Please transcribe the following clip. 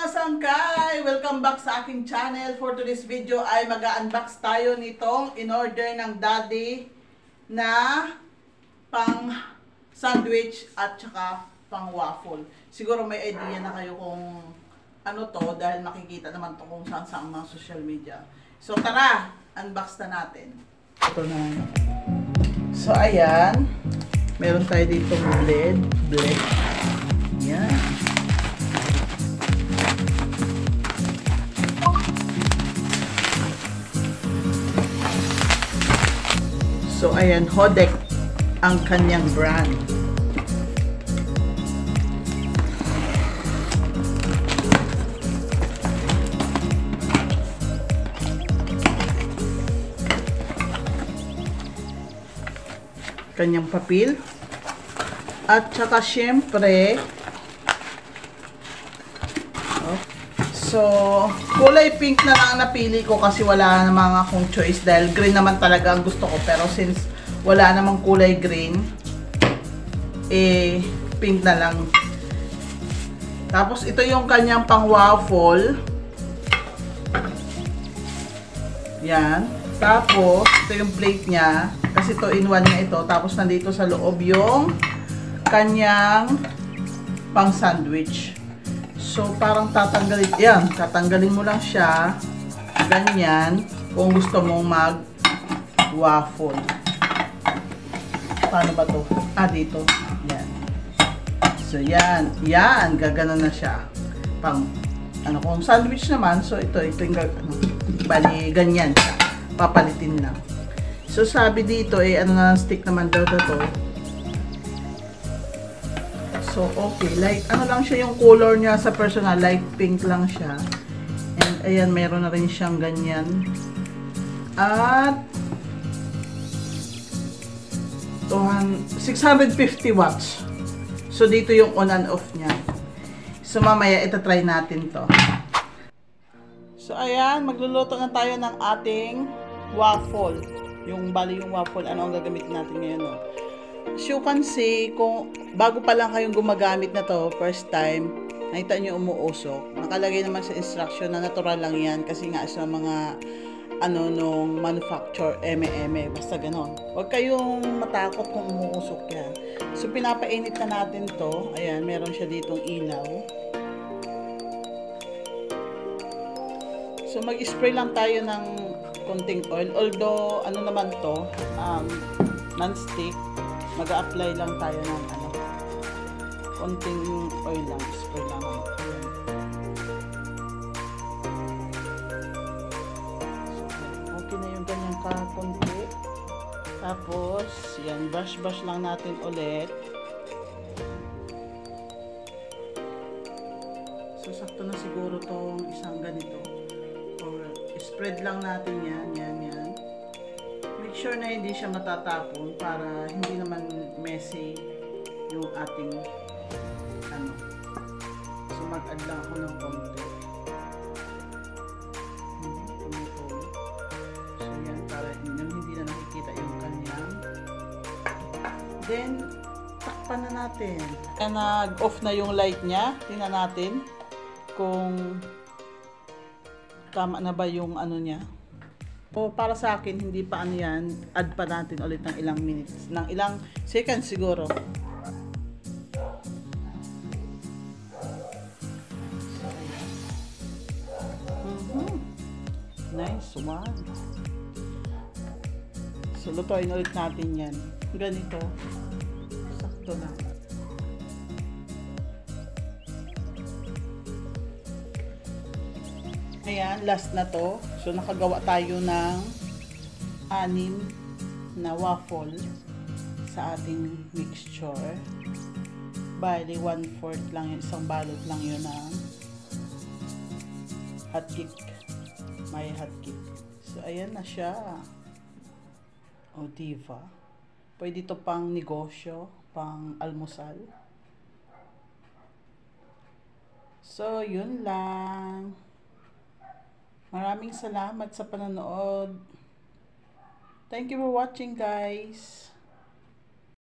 kasangkay! Welcome back sa aking channel. For today's video ay mag-unbox tayo nitong in-order ng daddy na pang sandwich at saka pang waffle. Siguro may idea na kayo kung ano to dahil makikita naman to kung saan sa mga social media. So tara, unbox na natin. Ito na. So ayan, meron tayo dito blade. Yan. So, ayan, Hodek ang kanyang brand. Kanyang papel. At saka, syempre, so, kulay pink na lang napili ko kasi wala namang akong choice dahil green naman talaga ang gusto ko. Pero since wala namang kulay green, eh, pink na lang. Tapos, ito yung kanyang pang waffle. Yan. Tapos, ito yung plate niya. Kasi ito in one na ito. Tapos, nandito sa loob yung kanyang pang sandwich. So, parang tatanggalin, yan, tatanggalin mo lang siya, ganyan, kung gusto mong mag-waffle. Paano ba to? Ah, dito. Yan. So, yan, gaganon na siya. Pang, ano, kung sandwich naman, so ito yung, bali, ganyan siya. Papalitin lang. So, sabi dito, ano na, stick naman daw to. So, okay. Light, ano lang siya yung color niya sa personal. Light pink lang siya. And, ayan, meron na rin siyang ganyan. At, 650 watts. So, dito yung on and off niya. So, mamaya, itatry natin to. So, ayan, magluluto na tayo ng ating waffle. Yung bali yung waffle, ano ang gagamitin natin ngayon, no? As you can see, kung bago pa lang kayong gumagamit na to, first time, nakita nyo umuusok. Nakalagay naman sa instruction na natural lang yan kasi nga sa mga ano nung manufacturer, basta ganon. Huwag kayong matakot kung umuusok yan. So, pinapainit na natin to. Ayan, meron siya ditong ilaw. So, mag-spray lang tayo ng konting oil. Although, ano naman to, non-stick. Mag-a-apply lang tayo ng konting oil lang, spray lang ako. Okay na yung ganyan konti. Tapos, yan, brush lang natin ulit. So, sakto na siguro tong isang ganito. Or, spread lang natin yan. Make sure na hindi siya matatapon para hindi naman messy yung ating So, mag-add lang ako ng konti. So, yan, para hindi na nakikita yung kanyang. Then, takpan na natin. Nag-off na yung light niya. Tingnan natin kung tama na ba yung ano niya. O para sa akin, hindi pa ano yan, add pa natin ulit ng ilang minutes, ng ilang seconds siguro. Nice one. So, lutuin ulit natin yan. Ganito. Sakto na. Ayan, last na to. So, nakagawa tayo ng 6 na waffle sa ating mixture. Bali, 1/4 lang yun. Isang balot lang yun ng hot cake. May hot cake. So, ayan na siya. O, diba? Pwede ito pang negosyo, pang almusal. So, yun lang. Maraming salamat sa panonood. Thank you for watching, guys.